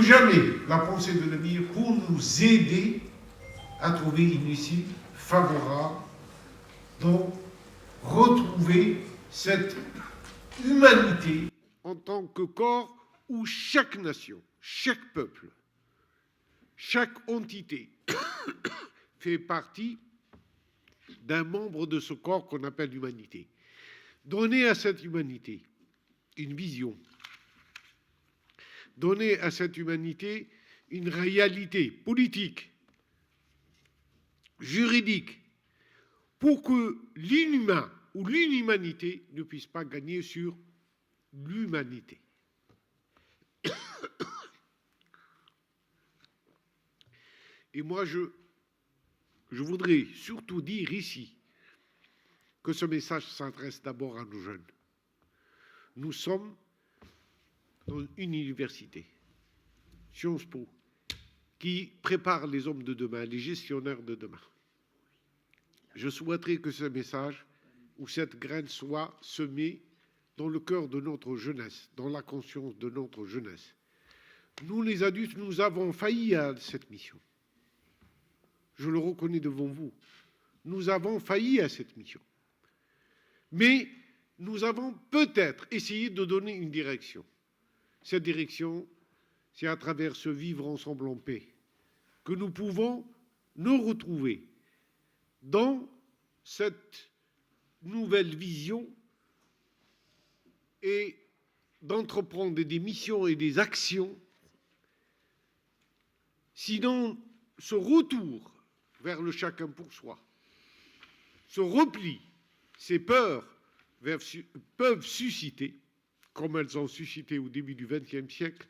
jamais la pensée de l'Émir pour nous aider à trouver une issue favorable, donc retrouver cette humanité en tant que corps où chaque nation, chaque peuple, chaque entité fait partie d'un membre de ce corps qu'on appelle l'humanité. Donner à cette humanité une vision, donner à cette humanité une réalité politique, juridique, pour que l'inhumain ou l'inhumanité ne puisse pas gagner sur l'humanité. Et moi, je voudrais surtout dire ici que ce message s'adresse d'abord à nos jeunes. Nous sommes dans une université, Sciences Po, qui prépare les hommes de demain, les gestionnaires de demain. Je souhaiterais que ce message ou cette graine soit semée dans le cœur de notre jeunesse, dans la conscience de notre jeunesse. Nous, les adultes, nous avons failli à cette mission. Je le reconnais devant vous. Nous avons failli à cette mission. Mais nous avons peut-être essayé de donner une direction. Cette direction, c'est à travers ce vivre ensemble en paix que nous pouvons nous retrouver dans cette nouvelle vision et d'entreprendre des missions et des actions. Sinon, ce retour vers le chacun pour soi, ce repli, ces peurs peuvent susciter, comme elles ont suscité au début du XXe siècle,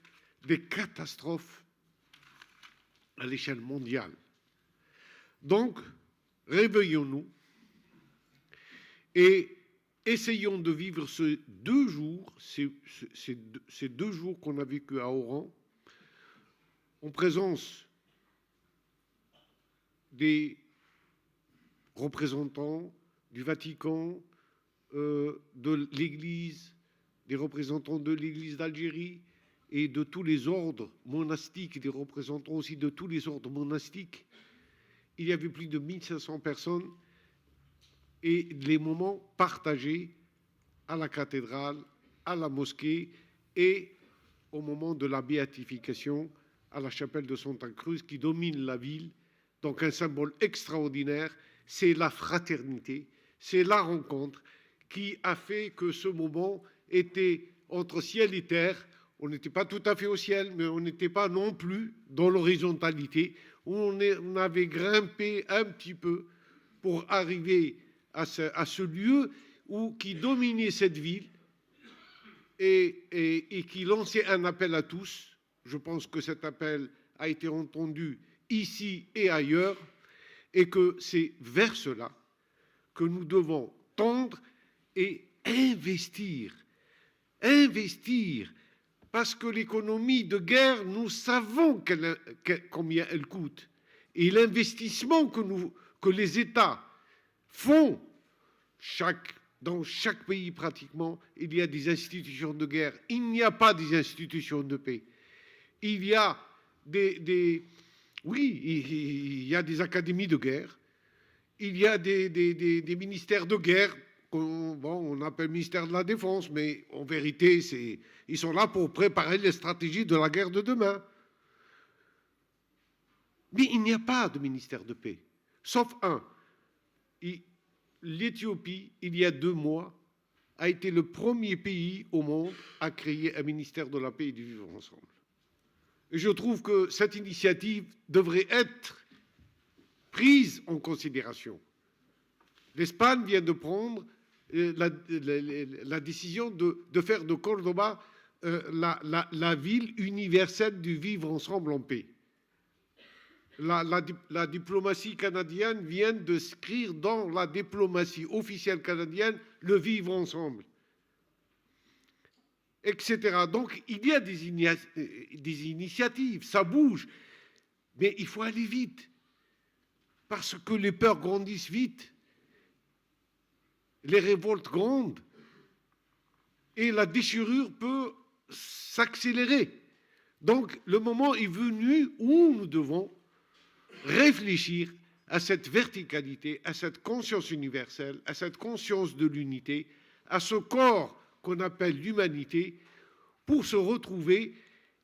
des catastrophes à l'échelle mondiale. Donc, réveillons-nous et essayons de vivre ces 2 jours, ces 2 jours qu'on a vécu à Oran, en présence des représentants du Vatican, de l'Église, des représentants de l'Église d'Algérie et de tous les ordres monastiques, des représentants aussi de tous les ordres monastiques. Il y avait plus de 1500 personnes et les moments partagés à la cathédrale, à la mosquée et au moment de la béatification à la chapelle de Santa Cruz qui domine la ville. Donc un symbole extraordinaire, c'est la fraternité, c'est la rencontre qui a fait que ce moment était entre ciel et terre. On n'était pas tout à fait au ciel, mais on n'était pas non plus dans l'horizontalité, où on avait grimpé un petit peu pour arriver à ce lieu qui dominait cette ville et qui lançait un appel à tous. Je pense que cet appel a été entendu ici et ailleurs, et que c'est vers cela que nous devons tendre et investir. Investir, parce que l'économie de guerre, nous savons combien elle coûte. Et l'investissement que les États font, dans chaque pays pratiquement, il y a des institutions de guerre. Il n'y a pas des institutions de paix. Il y a oui, il y a des académies de guerre, il y a des ministères de guerre, on appelle ministère de la Défense, mais en vérité, ils sont là pour préparer les stratégies de la guerre de demain. Mais il n'y a pas de ministère de paix, sauf un. L'Éthiopie, il y a 2 mois, a été le premier pays au monde à créer un ministère de la paix et du vivre ensemble. Et je trouve que cette initiative devrait être prise en considération. L'Espagne vient de prendre la décision de faire de Cordoba la ville universelle du vivre ensemble en paix. La diplomatie canadienne vient de s'inscrire dans la diplomatie officielle canadienne le vivre ensemble, etc. Donc, il y a des initiatives, ça bouge, mais il faut aller vite, parce que les peurs grandissent vite, les révoltes grondent, et la déchirure peut s'accélérer. Donc, le moment est venu où nous devons réfléchir à cette verticalité, à cette conscience universelle, à cette conscience de l'unité, à ce corps qu'on appelle l'humanité, pour se retrouver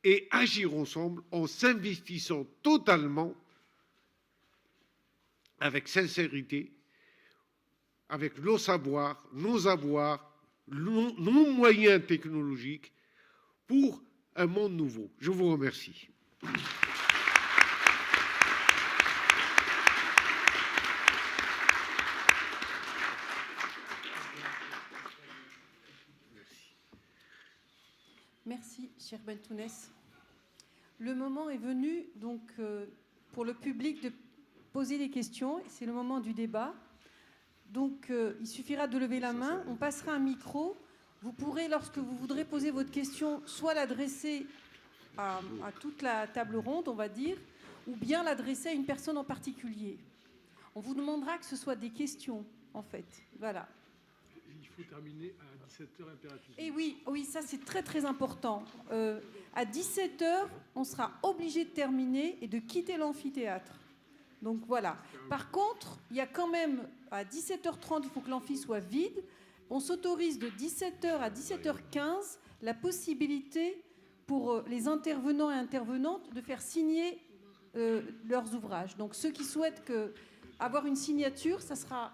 et agir ensemble en s'investissant totalement, avec sincérité, avec nos savoirs, nos avoirs, nos moyens technologiques, pour un monde nouveau. Je vous remercie. Merci, cher Bentounès. Le moment est venu, donc, pour le public de poser des questions. C'est le moment du débat. Donc, il suffira de lever la main. On passera un micro. Vous pourrez, lorsque vous voudrez poser votre question, soit l'adresser à toute la table ronde, on va dire, ou bien l'adresser à une personne en particulier. On vous demandera que ce soit des questions, en fait. Voilà. Il faut terminer à 17h impérativement. Et oui, ça c'est très très important. À 17h, on sera obligé de terminer et de quitter l'amphithéâtre. Donc voilà. Par contre, il y a quand même, à 17h30, il faut que l'amphi soit vide. On s'autorise de 17h à 17h15 la possibilité pour les intervenants et intervenantes de faire signer leurs ouvrages. Donc ceux qui souhaitent avoir une signature, ça sera...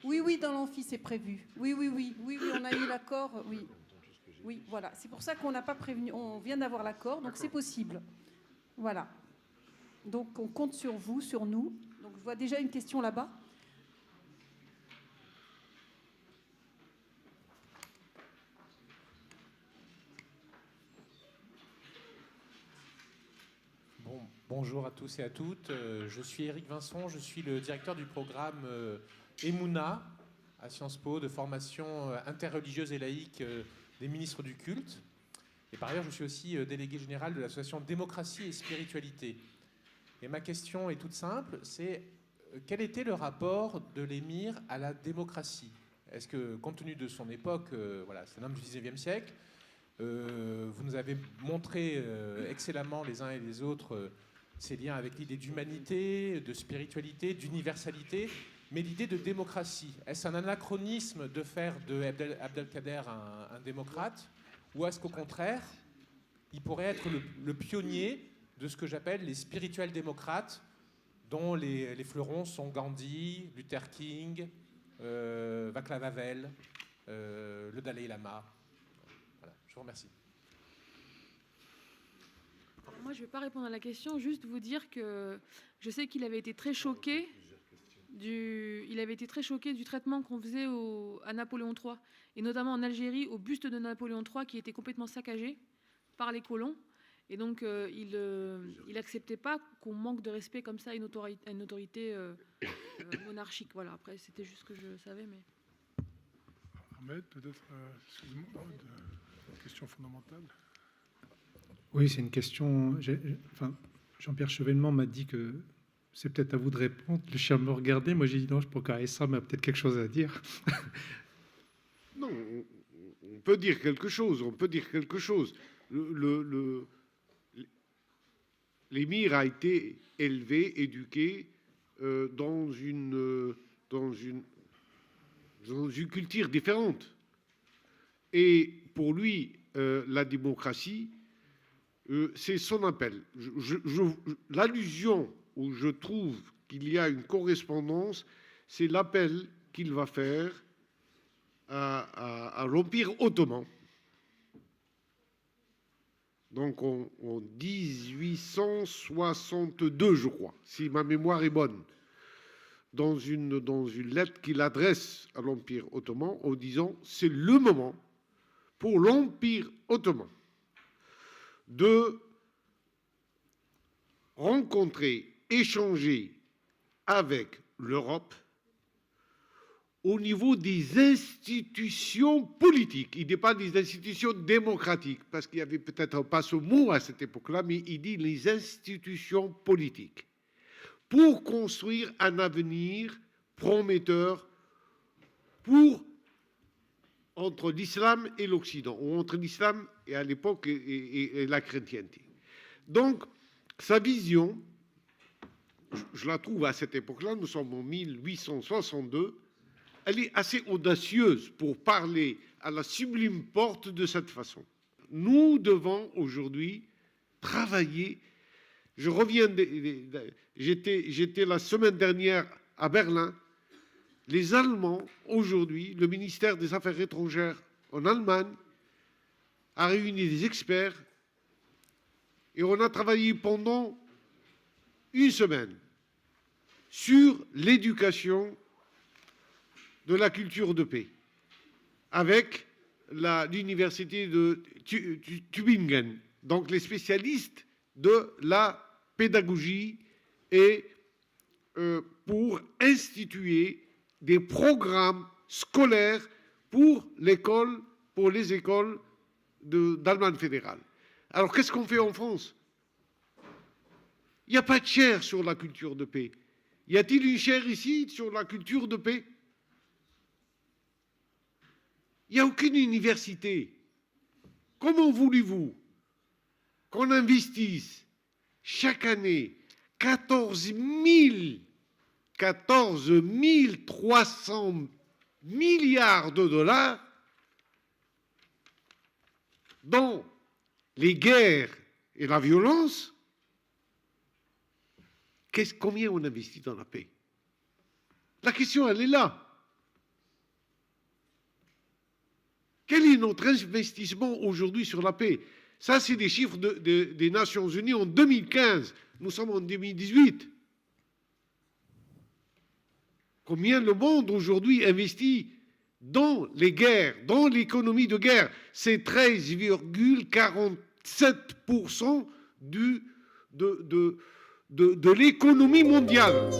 Oui, dans l'amphi, c'est prévu. Oui, on a eu l'accord, oui. Oui, voilà. C'est pour ça qu'on n'a pas prévenu. On vient d'avoir l'accord, donc c'est possible. Voilà. Donc on compte sur vous, sur nous. Donc je vois déjà une question là-bas. Bonjour à tous et à toutes. Je suis Éric Vincent, je suis le directeur du programme Emouna à Sciences Po de formation interreligieuse et laïque des ministres du culte. Et par ailleurs, je suis aussi délégué général de l'association Démocratie et Spiritualité. Et ma question est toute simple, c'est quel était le rapport de l'émir à la démocratie? Est-ce que, compte tenu de son époque, voilà, c'est un homme du XIXe siècle, vous nous avez montré excellemment les uns et les autres ces liens avec l'idée d'humanité, de spiritualité, d'universalité, mais l'idée de démocratie. Est-ce un anachronisme de faire de Abdelkader un démocrate, ou est-ce qu'au contraire, il pourrait être le pionnier de ce que j'appelle les spirituels démocrates, dont les fleurons sont Gandhi, Luther King, Václav Havel, le Dalai Lama. Voilà, je vous remercie. Moi, je ne vais pas répondre à la question, juste vous dire que je sais qu'il avait été très choqué du traitement qu'on faisait à Napoléon III, et notamment en Algérie, au buste de Napoléon III qui était complètement saccagé par les colons. Et donc, il n'acceptait pas qu'on manque de respect comme ça à une autorité monarchique. Voilà, après, c'était juste ce que je savais. Mais... Ahmed, peut-être, excusez-moi, une question fondamentale. Oui, c'est une question. Jean-Pierre Chevènement m'a dit que c'est peut-être à vous de répondre. Le chien me regardait. Moi, j'ai dit non, je pense qu'Aïssa m'a peut-être quelque chose à dire. Non, on peut dire quelque chose. L'émir a été élevé, éduqué dans une culture différente. Et pour lui, la démocratie, c'est son appel. L'allusion où je trouve qu'il y a une correspondance, c'est l'appel qu'il va faire à l'Empire ottoman. Donc en 1862, je crois, si ma mémoire est bonne, dans une lettre qu'il adresse à l'Empire ottoman en disant « C'est le moment pour l'Empire ottoman de rencontrer, échanger avec l'Europe au niveau des institutions politiques. Il ne dit pas des institutions démocratiques, parce qu'il n'y avait peut-être pas ce mot à cette époque-là, mais il dit les institutions politiques, pour construire un avenir prometteur, pour entre l'islam et l'Occident, ou entre l'islam et à l'époque et la chrétienté. Donc, sa vision, je la trouve à cette époque-là, nous sommes en 1862, elle est assez audacieuse pour parler à la sublime porte de cette façon. Nous devons aujourd'hui travailler. Je reviens, j'étais la semaine dernière à Berlin. Les Allemands, aujourd'hui, le ministère des Affaires étrangères en Allemagne a réuni des experts et on a travaillé pendant une semaine sur l'éducation de la culture de paix avec l'université de Tübingen, donc les spécialistes de la pédagogie et pour instituer des programmes scolaires pour les écoles d'Allemagne fédérale. Alors, qu'est-ce qu'on fait en France? Il n'y a pas de chaire sur la culture de paix. Y a-t-il une chaire ici sur la culture de paix? Il n'y a aucune université. Comment voulez-vous qu'on investisse chaque année 14 300 milliards de dollars dans les guerres et la violence? Combien on investit dans la paix? La question, elle est là. Quel est notre investissement aujourd'hui sur la paix? Ça, c'est des chiffres des Nations Unies en 2015. Nous sommes en 2018. Combien le monde aujourd'hui investit dans les guerres, dans l'économie de guerre? C'est 13,47% de l'économie mondiale.